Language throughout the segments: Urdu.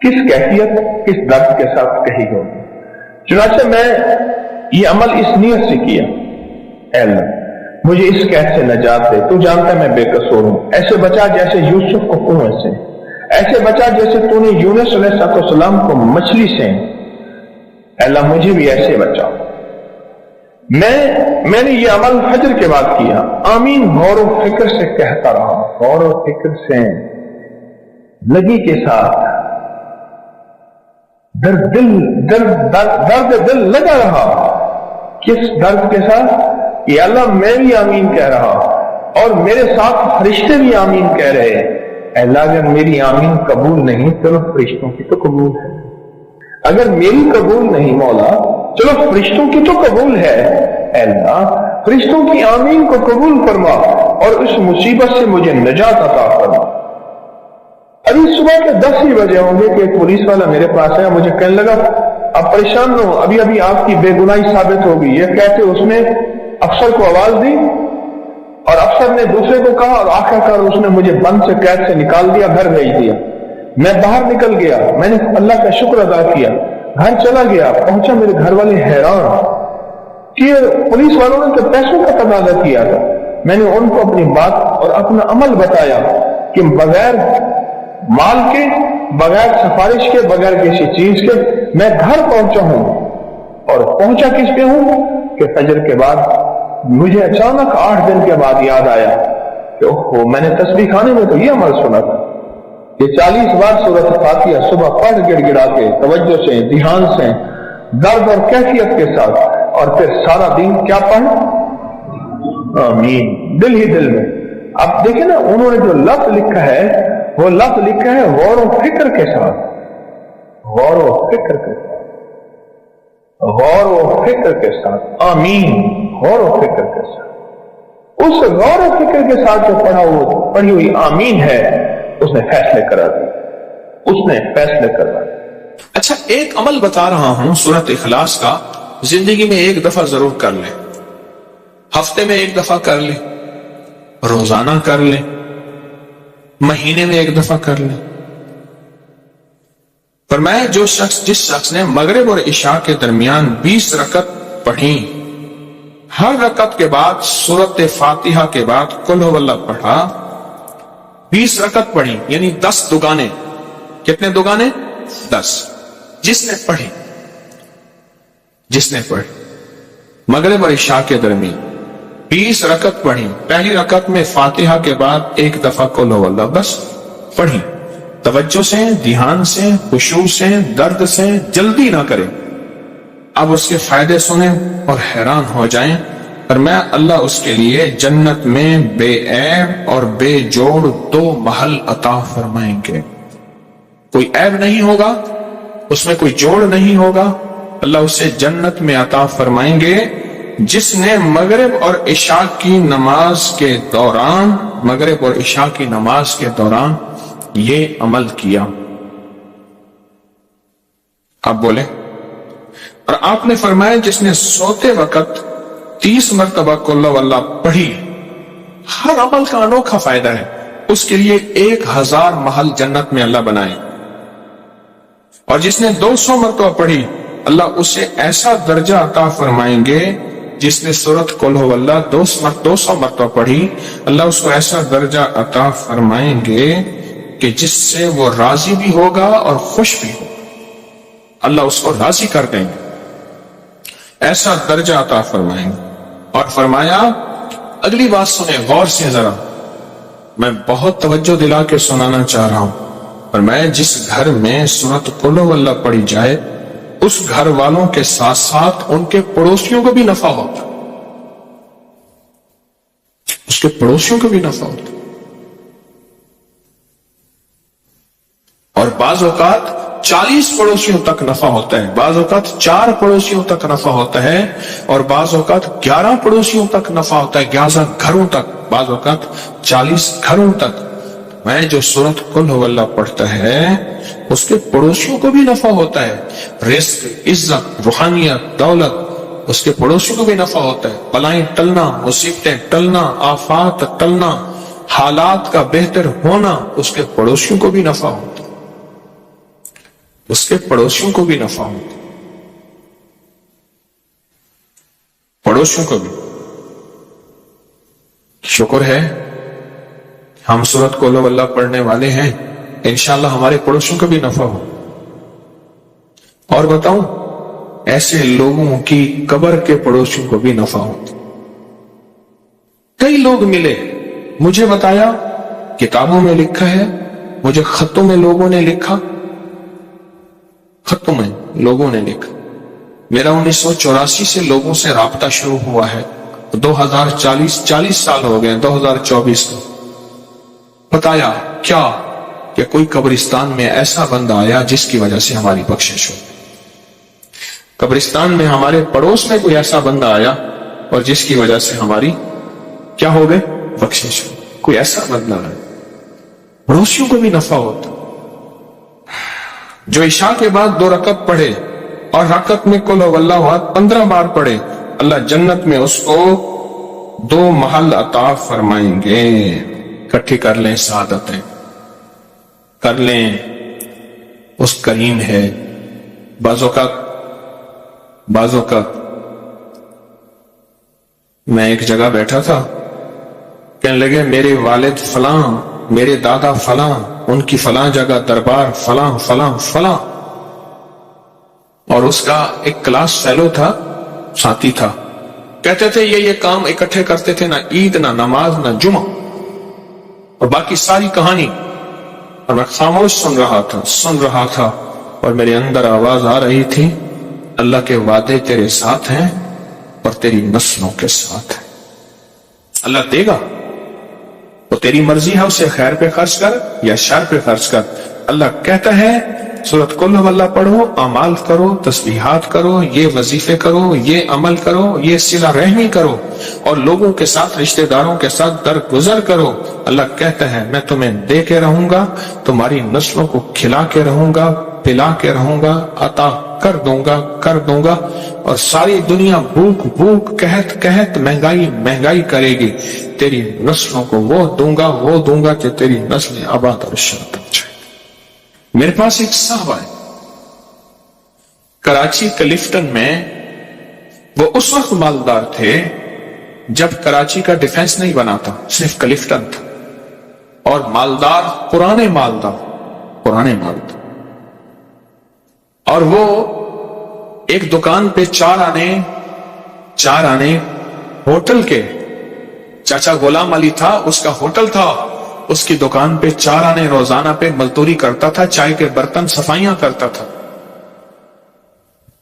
کس کیفیت کس درد کے ساتھ کہی ہوگی۔ چنانچہ میں یہ عمل اس نیت سے کیا، اے اللہ مجھے اس قید سے نجات دے، تو جانتا ہے میں بے قصور ہوں، ایسے بچا جیسے یوسف کو کنویں سے، ایسے بچا جیسے تو نے یونس علیہ السلام کو مچھلی سے، اے اللہ مجھے بھی ایسے بچا۔ میں نے یہ عمل فجر کے بعد کیا، آمین غور و فکر سے کہتا رہا، غور و فکر سے لگی کے ساتھ، درد دل لگا رہا۔ کس درد کے ساتھ؟ یہ اللہ میں بھی آمین کہہ رہا اور میرے ساتھ فرشتے بھی آمین کہہ رہے ہیں۔ اے اللہ اگر میری آمین قبول نہیں چلو فرشتوں کی تو قبول ہے، اگر میری قبول نہیں مولا چلو فرشتوں کی تو قبول ہے۔ اے اللہ فرشتوں کی آمین کو قبول فرما اور اس مصیبت سے مجھے نجات عطا فرما۔ ابھی صبح کے 10 ہی بجے ہوں گے کہ ایک پولیس والا میرے پاس آیا، مجھے کہنے لگا آپ پریشان نہ ہو، ابھی آپ کی بے گناہی ثابت ہوگی۔ یہ کہتے اس نے افسر کو آواز دی اور افسر نے دوسرے کو کہا اور آخرکار اس نے مجھے بند سے قید سے نکال دیا، گھر بھیج دیا۔ میں باہر نکل گیا، میں نے اللہ کا شکر ادا کیا، گھر چلا گیا، پہنچا میرے گھر والے حیران کہ پولیس والوں نے تو پیسوں کا تقاضا کیا تھا۔ میں نے ان کو اپنی بات اور اپنا عمل بتایا کہ بغیر مال کے، بغیر سفارش کے، بغیر کسی چیز کے میں گھر پہنچا ہوں، اور پہنچا کس پہ ہوں کہ فجر کے بعد مجھے اچانک 8 دن کے بعد یاد آیا کہ اوہ میں نے تسبیح خانے میں تو یہ عمل سنا تھا، یہ 40 بار سورۃ فاتحہ صبح پڑھ گڑ گڑا کے توجہ سے، دھیان سے، درد اور کیفیت کے ساتھ، اور پھر سارا دن کیا پڑھ؟ آمین، دل ہی دل میں۔ اب دیکھیں نا انہوں نے جو لفظ لکھا ہے وہ لفظ لکھا ہے غور و فکر کے ساتھ، غور و فکر کے ساتھ، غور و فکر کے ساتھ، آمین، غور و فکر کے ساتھ۔ اس غور و فکر کے ساتھ جو پڑھی ہوئی آمین ہے اس نے فیصلے کرا دی، اس نے فیصلے کرا دی۔ اچھا ایک عمل بتا رہا ہوں سورۃ اخلاص کا، زندگی میں ایک دفعہ ضرور کر لیں، ہفتے میں ایک دفعہ کر لیں، روزانہ کر لیں، مہینے میں ایک دفعہ کر لیں۔ فرمایا جس شخص نے مغرب اور عشاء کے درمیان 20 رکعت پڑھی، ہر رکعت کے بعد سورۃ فاتحہ کے بعد قل هو اللہ پڑھا، 20 رکعت پڑھی یعنی 10 دگانے، کتنے دگانے؟ 10۔ جس نے پڑھی مغرب اور عشاء کے درمیان 20 رکعت پڑھی، پہلی رکعت میں فاتحہ کے بعد ایک دفعہ قل هو اللہ بس پڑھی، توجہ سے، دھیان سے، خشوع سے، درد سے، جلدی نہ کریں۔ اب اس کے فائدے سنیں اور حیران ہو جائیں، اور میں اللہ اس کے لیے جنت میں بے عیب اور بے جوڑ 2 محل عطا فرمائیں گے۔ کوئی عیب نہیں ہوگا، اس میں کوئی جوڑ نہیں ہوگا، اللہ اسے جنت میں عطا فرمائیں گے جس نے مغرب اور عشاء کی نماز کے دوران، مغرب اور عشاء کی نماز کے دوران یہ عمل کیا۔ آپ بولے، اور آپ نے فرمایا جس نے سوتے وقت 30 مرتبہ قل هو اللہ پڑھی، ہر عمل کا انوکھا فائدہ ہے، اس کے لیے 1000 محل جنت میں اللہ بنائے، اور جس نے 200 مرتبہ پڑھی اللہ اسے ایسا درجہ عطا فرمائیں گے، جس نے سورۃ قل هو اللہ 200 مرتبہ پڑھی اللہ اس کو ایسا درجہ عطا فرمائیں گے کہ جس سے وہ راضی بھی ہوگا اور خوش بھی ہوگا، اللہ اس کو راضی کر دیں گے، ایسا درجہ عطا فرمائیں گے۔ اور فرمایا اگلی بات سنیں غور سے ذرا، میں بہت توجہ دلا کے سنانا چاہ رہا ہوں۔ فرمایا جس گھر میں سورۃ قل هو اللہ پڑھی جائے اس گھر والوں کے ساتھ ساتھ ان کے پڑوسیوں کو بھی نفع ہوتا، اس کے پڑوسیوں کو بھی نفع ہوتا، اور بعض اوقات 40 پڑوسیوں تک نفع ہوتا ہے، بعض اوقات 4 پڑوسیوں تک نفع ہوتا ہے، اور بعض اوقات 11 پڑوسیوں تک نفع ہوتا ہے، 11 گھروں تک، بعض اوقات 40 گھروں تک۔ میں جو سورۃ قل هو اللہ پڑھتا ہے اس کے پڑوسیوں کو بھی نفع ہوتا ہے، رزق، عزت، روحانیت، دولت، اس کے پڑوسیوں کو بھی نفع ہوتا ہے، بلائیں ٹلنا، مصیبتیں ٹلنا، آفات ٹلنا، حالات کا بہتر ہونا، اس کے پڑوسیوں کو بھی نفع ہوتا ہے۔ اس کے پڑوسیوں کو بھی نفع ہوتا، پڑوسیوں کو بھی۔ شکر ہے ہم سورۃ قل ہو اللہ پڑھنے والے ہیں، انشاءاللہ ہمارے پڑوسیوں کو بھی نفع ہو۔ اور بتاؤں، ایسے لوگوں کی قبر کے پڑوسیوں کو بھی نفع ہوتا۔ کئی لوگ ملے، مجھے بتایا، کتابوں میں لکھا ہے، مجھے خطوں میں لوگوں نے لکھا، خطوں میں لوگوں نے لکھا۔ میرا 1984 سے لوگوں سے رابطہ شروع ہوا ہے، 40 سال ہو گئے، 2024 کو۔ بتایا کیا کہ کوئی قبرستان میں ایسا بندہ آیا جس کی وجہ سے ہماری بخشش ہو، قبرستان میں ہمارے پڑوس میں کوئی ایسا بندہ آیا اور جس کی وجہ سے ہماری کیا ہو گئے، بخشش ہو۔ کوئی ایسا بندہ ہے، پڑوسیوں کو بھی نفع ہوتا۔ جو عشاء کے بعد 2 رکعت پڑھے اور رکعت میں قل ہو اللہ احد 15 بار پڑھے، اللہ جنت میں اس کو 2 محل عطا فرمائیں گے۔ اکٹھی کر لیں سعادتیں، کر لیں، اس کریم ہے۔ بعض اوقات میں ایک جگہ بیٹھا تھا، کہنے لگے میرے والد فلاں، میرے دادا فلاں، ان کی فلاں جگہ دربار فلاں فلاں فلاں، اور اس کا ایک کلاس فیلو تھا، ساتھی تھا، کہتے تھے یہ کام اکٹھے کرتے تھے، نہ عید نہ نماز نہ جمعہ، اور باقی ساری کہانی۔ اور میں خاموش سن رہا تھا اور میرے اندر آواز آ رہی تھی، اللہ کے وعدے تیرے ساتھ ہیں اور تیری نسلوں کے ساتھ ہیں، اللہ دے گا، تو تیری مرضی ہے اسے خیر پہ خرچ کر یا شر پہ خرچ کر۔ اللہ کہتا ہے سورۃ قل ہو اللہ پڑھو، اعمال کرو، تسبیحات کرو، یہ وظیفے کرو، یہ عمل کرو، یہ صلہ رحمی کرو، اور لوگوں کے ساتھ، رشتہ داروں کے ساتھ درگزر کرو۔ اللہ کہتا ہے میں تمہیں دے کے رہوں گا، تمہاری نسلوں کو کھلا کے رہوں گا، پلا کے رہوں گا، عطا کر دوں گا، اور ساری دنیا بھوک قحط مہنگائی کرے گی، تیری نسلوں کو وہ دوں گا کہ تیری نسلیں آباد اور شاد ہو جائے۔ میرے پاس ایک صاحب ہے کراچی کلفٹن میں، وہ اس وقت مالدار تھے جب کراچی کا ڈیفنس نہیں بنا تھا، صرف کلفٹن تھا، اور مالدار، پرانے مالدار، اور وہ ایک دکان پہ 4 آنے ہوٹل کے، چاچا غلام علی تھا، اس کا ہوٹل تھا، اس کی دکان پہ 4 آنے روزانہ پہ مزدوری کرتا تھا، چائے کے برتن صفائیاں کرتا تھا۔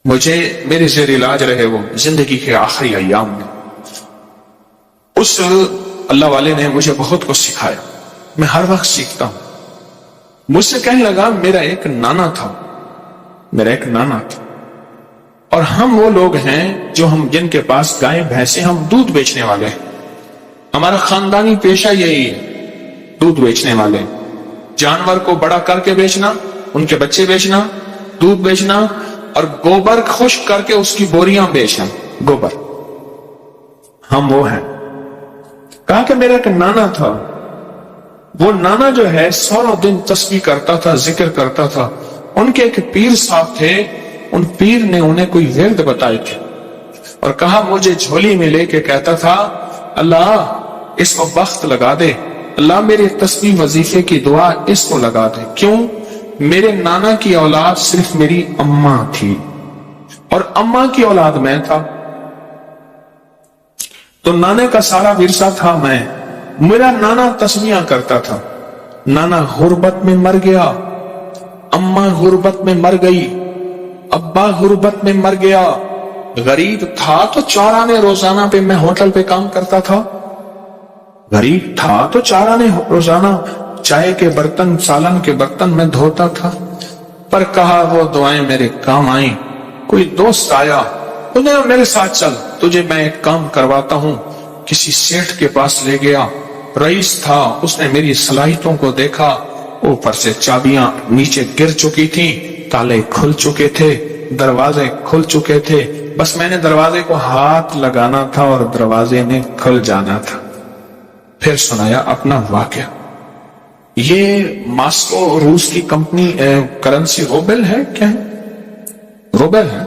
مجھے میرے زیر علاج رہے وہ زندگی کے آخری ایام میں، اس اللہ والے نے مجھے بہت کچھ سکھایا، میں ہر وقت سیکھتا ہوں۔ مجھ سے کہنے لگا میرا ایک نانا تھا، اور ہم وہ لوگ ہیں جن کے پاس گائے بھینسیں، ہم دودھ بیچنے والے ہیں، ہمارا خاندانی پیشہ یہی ہے، دودھ بیچنے والے، جانور کو بڑا کر کے بیچنا، ان کے بچے بیچنا، دودھ بیچنا، اور گوبر خشک کر کے اس کی بوریاں بیچنا، گوبر، ہم وہ ہیں۔ کہا کہ میرا ایک نانا تھا، وہ نانا جو ہے سارا دن تسبیح کرتا تھا، ذکر کرتا تھا، ان کے ایک پیر صاحب تھے، ان پیر نے انہیں کوئی ورد بتائے تھے، اور کہا مجھے جھولی میں لے کے کہتا تھا اللہ اس کو بخت لگا دے، اللہ میرے تسبیح وظیفے کی دعا اس کو لگا دے۔ کیوں؟ میرے نانا کی اولاد صرف میری اماں تھی، اور اماں کی اولاد میں تھا، تو نانے کا سارا ورثہ تھا میں۔ میرا نانا تسبیحاں کرتا تھا، نانا غربت میں مر گیا، اماں غربت میں مر گئی، ابا غربت میں مر گیا، غریب تھا تو 4 آنے روزانہ پہ میں ہوٹل پہ کام کرتا تھا، غریب تھا تو 4 آنے روزانہ چائے کے برتن، سالن کے برتن میں دھوتا تھا۔ پر کہا وہ دعائیں میرے کام آئیں۔ کوئی دوست آیا، انہیں میرے ساتھ چل، تجھے میں ایک کام کرواتا ہوں۔ کسی سیٹھ کے پاس لے گیا، رئیس تھا، اس نے میری صلاحیتوں کو دیکھا، اوپر سے چابیاں نیچے گر چکی تھیں، تالے کھل چکے تھے، دروازے کھل چکے تھے، بس میں نے دروازے کو ہاتھ لگانا تھا اور دروازے نے کھل جانا تھا۔ پھر سنایا اپنا واقعہ۔ یہ ماسکو روس کی کمپنی کرنسی روبل ہے کیا ہے؟ روبل ہے.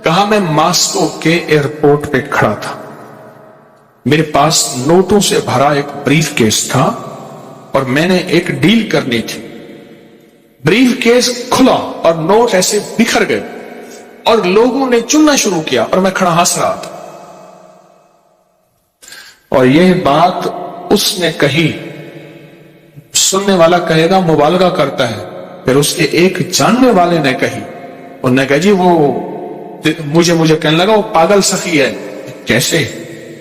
کہا میں ماسکو کے ایئرپورٹ پہ کھڑا تھا، میرے پاس نوٹوں سے بھرا ایک بریف کیس تھا اور میں نے ایک ڈیل کرنی تھی. بریف کیس کھلا اور نوٹ ایسے بکھر گئے اور لوگوں نے چننا شروع کیا اور میں کھڑا ہنس رہا تھا. اور یہ بات اس نے کہی، سننے والا کہے گا مبالغہ کرتا ہے، پھر اس کے ایک جاننے والے نے کہی، انہوں نے کہا جی وہ مجھے کہنے لگا وہ پاگل سخی ہے. کیسے؟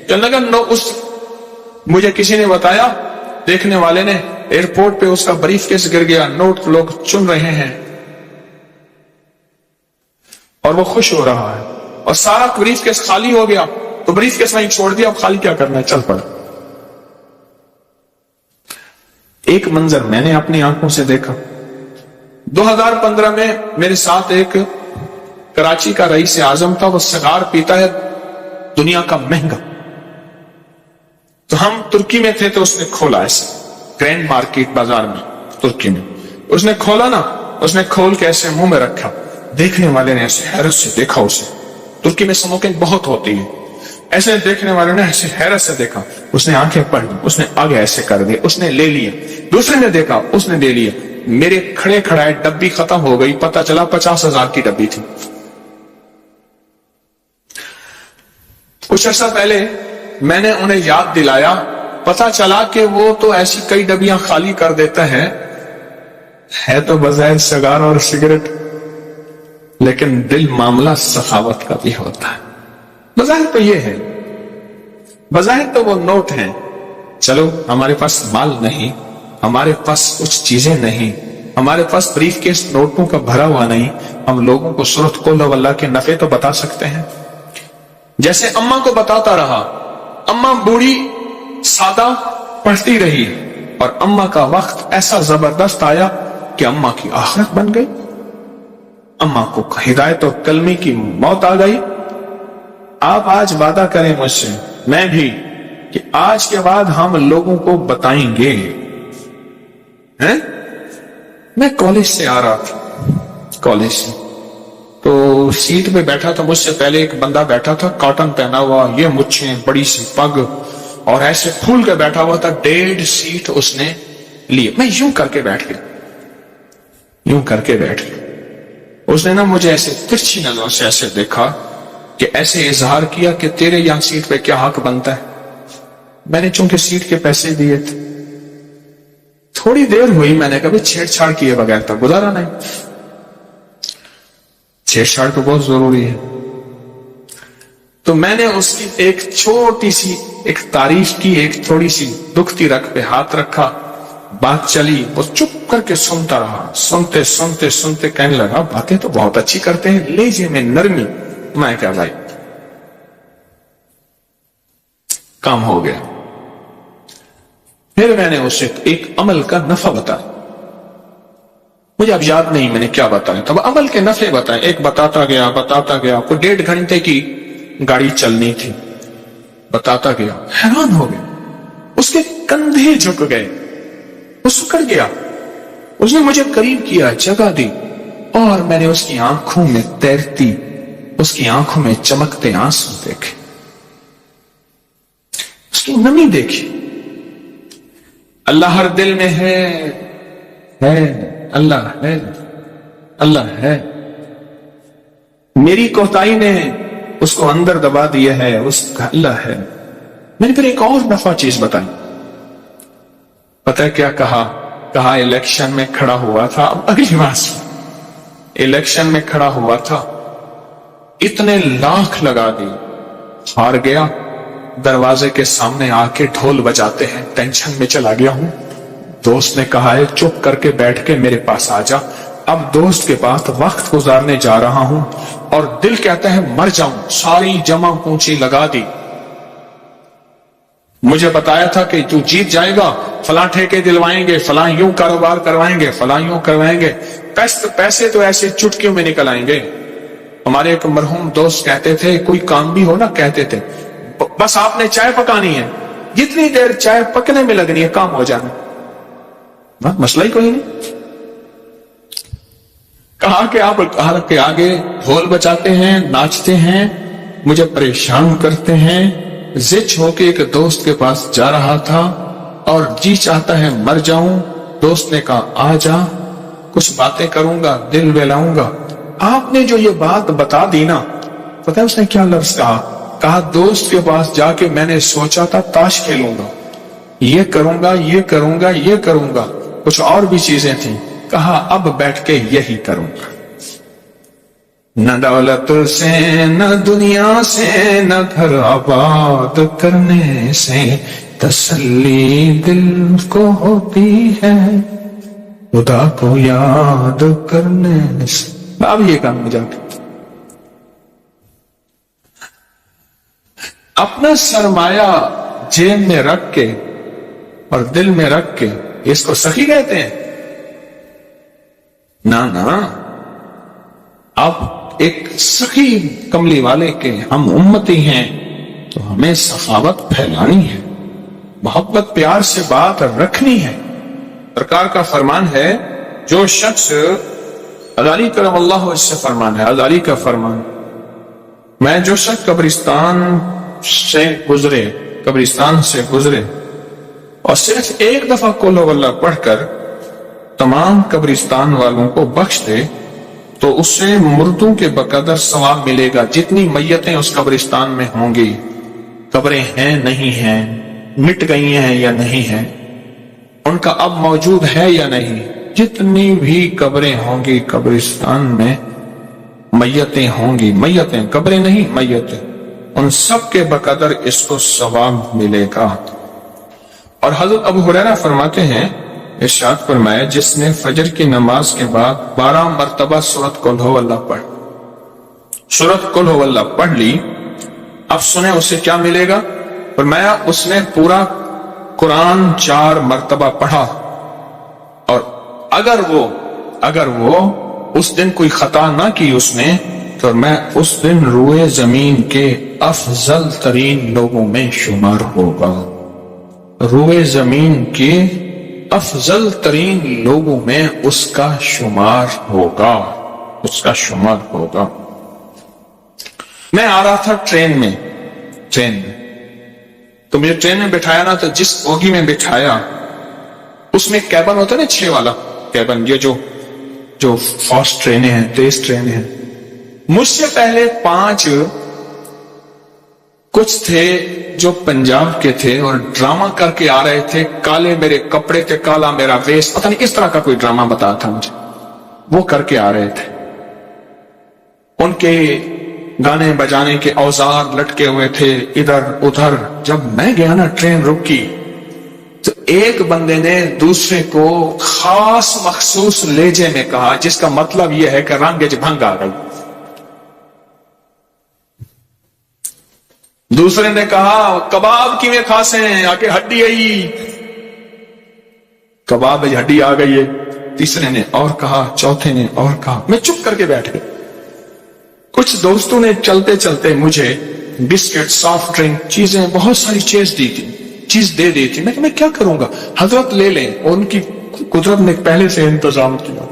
کہنے لگا مجھے کسی نے بتایا، دیکھنے والے نے، ایئرپورٹ پہ اس کا بریف کیس گر گیا، نوٹ لوگ چن رہے ہیں اور وہ خوش ہو رہا ہے، اور سارا بریف کیس خالی ہو گیا تو بریف کیس وہیں چھوڑ دیا، اب خالی کیا کرنا ہے، چل پڑا. ایک منظر میں نے اپنی آنکھوں سے دیکھا. 2015 میں میرے ساتھ ایک کراچی کا رئیس اعظم تھا، وہ سگار پیتا ہے دنیا کا مہنگا. تو ہم ترکی میں تھے تو اس نے کھولا ایسے گرینڈ مارکیٹ بازار میں ترکی میں، اس نے کھولا نا، اس نے کھول کے ایسے منہ میں رکھا. دیکھنے والے نے ایسے حیرت سے دیکھا اسے. ترکی میں سموکنگ بہت ہوتی ہے، ایسے دیکھنے والے نے ایسے حیرت سے دیکھا. اس نے آنکھیں پڑھ لی، اس نے آگے ایسے کر دی، اس نے لے لیا. دوسرے نے دیکھا، اس نے لے لیا. میرے کھڑے کھڑائے ڈبی ختم ہو گئی، پتہ چلا 50,000 کی ڈبی تھی. کچھ عرصہ پہلے میں نے انہیں یاد دلایا، پتہ چلا کہ وہ تو ایسی کئی ڈبیاں خالی کر دیتا ہے تو بظاہر سگار اور سگریٹ، لیکن دل معاملہ سخاوت کا بھی ہوتا ہے. بظاہر تو یہ ہے، بظاہر تو وہ نوٹ ہیں، چلو ہمارے پاس مال نہیں، ہمارے پاس کچھ چیزیں نہیں، ہمارے پاس بریف کیس نوٹوں کا بھرا ہوا نہیں، ہم لوگوں کو صورت قول اللہ کے نفع تو بتا سکتے ہیں. جیسے اماں کو بتاتا رہا، اماں بوڑھی سادہ پڑھتی رہی، اور اماں کا وقت ایسا زبردست آیا کہ اماں کی آخرت بن گئی، اماں کو ہدایت اور کلمے کی موت آ گئی. آپ آج وعدہ کریں مجھ سے، میں بھی، کہ آج کے بعد ہم لوگوں کو بتائیں گے. میں کالج سے آ رہا تھا، کالج سے تو سیٹ پہ بیٹھا تھا، مجھ سے پہلے ایک بندہ بیٹھا تھا، کاٹن پہنا ہوا، یہ مچھیں، بڑی سی پگ، اور ایسے پھول کے بیٹھا ہوا تھا. 1.5 سیٹ اس نے لی. میں یوں کر کے بیٹھ گیا، یوں کر کے بیٹھ گیا. اس نے نا مجھے ایسے ترچھی نظروں سے ایسے دیکھا کہ ایسے اظہار کیا کہ تیرے یہاں سیٹ پہ کیا حق بنتا ہے. میں نے چونکہ سیٹ کے پیسے دیے تھے. تھوڑی دیر ہوئی، میں نے کبھی چھیڑ چھاڑ کیے بغیر تک گزارا نہیں. چھیڑ چھاڑ تو بہت ضروری ہے. تو میں نے اس کی ایک چھوٹی سی ایک تعریف کی، ایک تھوڑی سی دکھتی رکھ پہ ہاتھ رکھا. بات چلی، وہ چپ کر کے سنتا رہا. سنتے سنتے سنتے کہنے لگا باتیں تو بہت اچھی کرتے ہیں، لہجے میں نرمی. میں کہا بھائی کام ہو گیا. پھر میں نے اسے ایک عمل کا نفع بتایا. مجھے اب یاد نہیں میں نے کیا بتایا تھا، عمل کے نفع بتائے. ایک بتاتا گیا بتاتا گیا. کوئی 1.5 گھنٹے کی گاڑی چلنی تھی، بتاتا گیا. حیران ہو گیا، اس کے کندھے جھک گئے، وہ سکڑ گیا. اس نے مجھے قریب کیا، جگہ دی، اور میں نے اس کی آنکھوں میں تیرتی، اس کی آنکھوں میں چمکتے آنسو دیکھے، اس کی نمی دیکھی. اللہ ہر دل میں ہے، اللہ ہے، اللہ ہے. میری کوتاہی نے اس کو اندر دبا دیا ہے، اس کا اللہ ہے. میں نے پھر ایک اور دفعہ چیز بتائی. پتہ کیا کہا؟ کہا الیکشن میں کھڑا ہوا تھا. اب اگلی بات، الیکشن میں کھڑا ہوا تھا، اتنے لاکھ لگا دی، ہار گیا. دروازے کے سامنے آ کے ڈھول بجاتے ہیں، ٹینشن میں چلا گیا ہوں. دوست نے کہا ہے چپ کر کے بیٹھ کے میرے پاس آ جا. اب دوست کے پاس وقت گزارنے جا رہا ہوں اور دل کہتا ہے مر جاؤں. ساری جمع پونچی لگا دی. مجھے بتایا تھا کہ تو جیت جائے گا، فلاں ٹھیکے دلوائیں گے، فلاں یوں کاروبار کروائیں گے، فلاں یوں کروائیں گے. پیسے تو ایسے چٹکیوں میں نکل آئیں گے. ہمارے ایک مرحوم دوست کہتے تھے کوئی کام بھی ہو نا، کہتے تھے بس آپ نے چائے پکانی ہے، جتنی دیر چائے پکنے میں لگنی ہے کام ہو جانا. مسئلہ ہی کوئی نہیں. کہا کہ آپ گھر کے آگے ڈھول بجاتے ہیں، ناچتے ہیں، مجھے پریشان کرتے ہیں. زچ ہو کے ایک دوست کے پاس جا رہا تھا اور جی چاہتا ہے مر جاؤں. دوست نے کہا آ جا، کچھ باتیں کروں گا، دل بہلاؤں گا. آپ نے جو یہ بات بتا دی نا، پتہ ہے اس نے کیا لفظ کہا دوست کے پاس جا کے میں نے سوچا تھا تاش کھیلوں گا، یہ کروں گا، یہ کروں گا، یہ کروں گا، کچھ اور بھی چیزیں تھیں. کہا اب بیٹھ کے یہی کروں گا. نہ دولت سے، نہ دنیا سے، نہ گھر آباد کرنے سے تسلی دل کو ہوتی ہے، خدا کو یاد کرنے سے. اب یہ کام جا کے اپنا سرمایہ جیب میں رکھ کے اور دل میں رکھ کے، اس کو سخی کہتے ہیں؟ نہ اب ایک سخی کملی والے کے ہم امتی ہیں تو ہمیں سخاوت پھیلانی ہے، محبت پیار سے بات رکھنی ہے. سرکار کا فرمان ہے، جو شخص ازاری کرم اللہ اس سے فرمان ہے، ازاری کا فرمان، میں جو شخص قبرستان سے گزرے اور صرف ایک دفعہ قل ہو اللہ پڑھ کر تمام قبرستان والوں کو بخش دے تو اس سے مردوں کے بقدر ثواب ملے گا. جتنی میتیں اس قبرستان میں ہوں گی، قبریں ہیں نہیں ہیں، مٹ گئی ہیں یا نہیں ہیں، ان کا اب موجود ہے یا نہیں، جتنی بھی قبریں ہوں گی قبرستان میں میتیں ہوں گی، میتیں، قبریں نہیں، میتیں، ان سب کے بقدر اس کو ثواب ملے گا. اور حضرت ابو ہریرہ فرماتے ہیں، ارشاد فرمایا، جس نے فجر کی نماز کے بعد 12 مرتبہ سورۃ قل ہو اللہ پڑھ لی، اب سنیں اسے کیا ملے گا. فرمایا اس نے پورا قرآن 4 مرتبہ پڑھا، اور اگر وہ اس دن کوئی خطا نہ کی اس نے، تو میں اس دن روئے زمین کے افضل ترین لوگوں میں شمار ہوگا. روئے زمین کے افضل ترین لوگوں میں اس کا شمار ہوگا. میں آ رہا تھا ٹرین میں تو مجھے ٹرین میں بٹھایا نا، تو جس بوگی میں بٹھایا اس میں کیبن ہوتا ہے نا، 6 والا کیبن، یہ جو فاسٹ ٹرینیں ہیں، تیز ٹرینیں ہیں. مجھ سے پہلے 5 کچھ تھے جو پنجاب کے تھے اور ڈرامہ کر کے آ رہے تھے. کالے میرے کپڑے تھے، کالا میرا ویس، پتہ نہیں اس طرح کا کوئی ڈرامہ بتا تھا مجھے، وہ کر کے آ رہے تھے. ان کے گانے بجانے کے اوزار لٹکے ہوئے تھے ادھر ادھر. جب میں گیا نا، ٹرین رکی، تو ایک بندے نے دوسرے کو خاص مخصوص لہجے میں کہا، جس کا مطلب یہ ہے کہ رنگ بھنگ آ گئی. دوسرے نے کہا کباب کی میں کھاسے ہیں، آگے ہڈی آئی، کباب ہڈی آ گئی ہے. تیسرے نے اور کہا، چوتھے نے اور کہا. میں چپ کر کے بیٹھ گیا. کچھ دوستوں نے چلتے چلتے مجھے بسکٹ، سافٹ ڈرنک، چیزیں، بہت ساری چیز دے دی تھی. میں کیا کروں گا، حضرت لے لیں، اور ان کی قدرت نے پہلے سے انتظام کیا.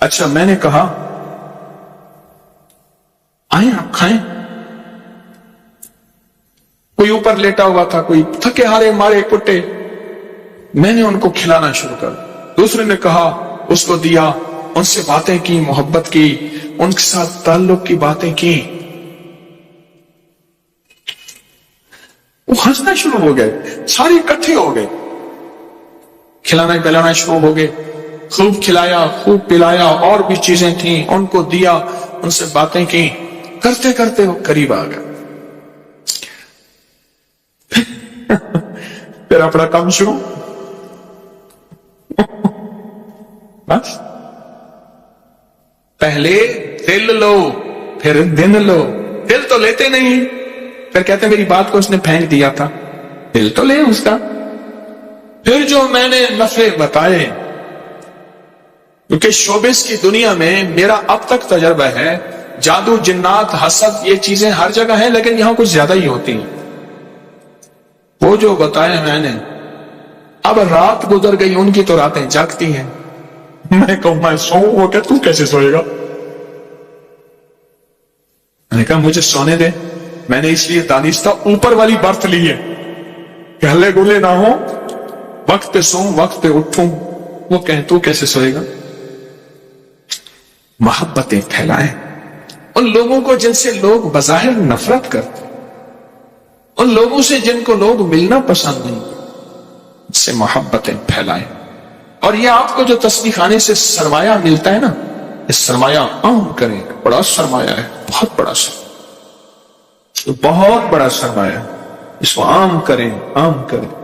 اچھا، میں نے کہا آئیں آپ کھائیں. کوئی اوپر لیٹا ہوا تھا، کوئی تھکے ہارے مارے کٹے. میں نے ان کو کھلانا شروع کر. دوسرے نے کہا، اس کو دیا، ان سے باتیں کی، محبت کی، ان کے ساتھ تعلق کی باتیں کی. وہ ہنسنا شروع ہو گئے، سارے اکٹھے ہو گئے، کھلانا پلانا شروع ہو گئے. خوب کھلایا، خوب پلایا، اور بھی چیزیں تھیں، ان کو دیا، ان سے باتیں کی. کرتے کرتے وہ قریب آ گئے. پھر اپنا کام شروع. بس پہلے دل لو، پھر دن لو. دل تو لیتے نہیں، پھر کہتے میری بات کو اس نے پھینک دیا تھا. دل تو لے اس کا. پھر جو میں نے نفع بتائے، کیونکہ شوبز کی دنیا میں میرا اب تک تجربہ ہے، جادو، جنات، حسد، یہ چیزیں ہر جگہ ہیں، لیکن یہاں کچھ زیادہ ہی ہوتی ہیں. وہ جو بتایا میں نے، اب رات گزر گئی، ان کی تو راتیں جاگتی ہیں، میں کہوں میں سوؤں، وہ کہ تو کیسے سوئے گا؟ میں نے کہا مجھے سونے دے، میں نے اس لیے دانستہ اوپر والی برت لی ہے کہ ہلے گولے نہ ہو، وقت پہ سوؤں وقت پہ اٹھوں، وہ کہیں تو کیسے سوئے گا؟ محبتیں پھیلائیں ان لوگوں کو جن سے لوگ بظاہر نفرت کرتے، ان لوگوں سے جن کو لوگ ملنا پسند نہیں، ان سے محبتیں پھیلائیں۔ اور یہ آپ کو جو تسبیح خانے سے سرمایہ ملتا ہے نا، اس سرمایہ عام کریں، بڑا سرمایہ ہے، بہت بڑا سرمایہ، بہت بڑا سرمایہ، اس کو عام کریں، عام کریں۔